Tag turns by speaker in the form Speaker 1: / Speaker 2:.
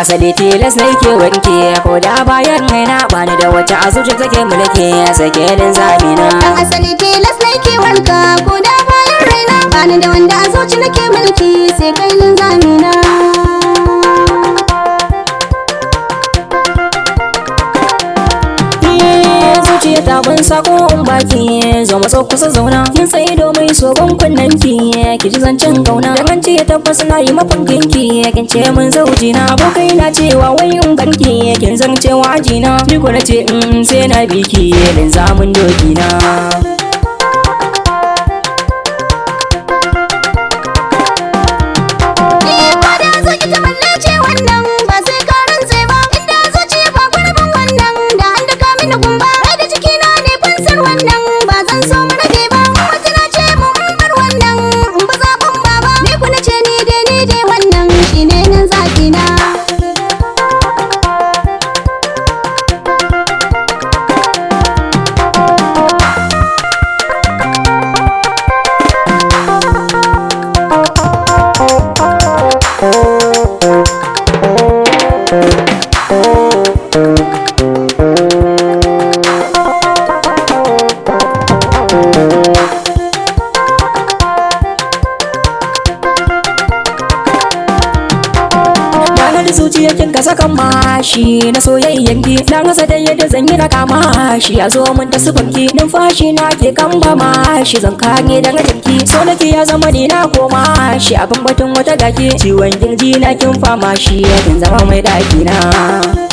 Speaker 1: Asali tilas na ke wanke ko da bayan raina bani da wacce a zuci take mulki sake din zamina.
Speaker 2: Dan asali tilas na ke wanka ko da bayan raina bani da wanda a zuci nake mulki sai kai din zamina.
Speaker 1: Zuciya ta ban sako in baki zo matso kusa zauna kin sai domin so ban kunnen ki ji zancen kauna dan ce tabbas na yi mafankin ki kin ce mun zauji na abokai na cewa wai in barki kin zance wajina ni ko nace sai na biki din zamun doki na. Zuciya kin kasa kan mashi na soyayyen ki na rasa da yadda zan yi na kama shi ya zo mun ta sufanki numfashi na ke kan ba mashi zan kage daga jinki so nake ya zama ni na koma shi abin batun wata gaki ciwon kirji na kin fama shi kin zama mai daki na.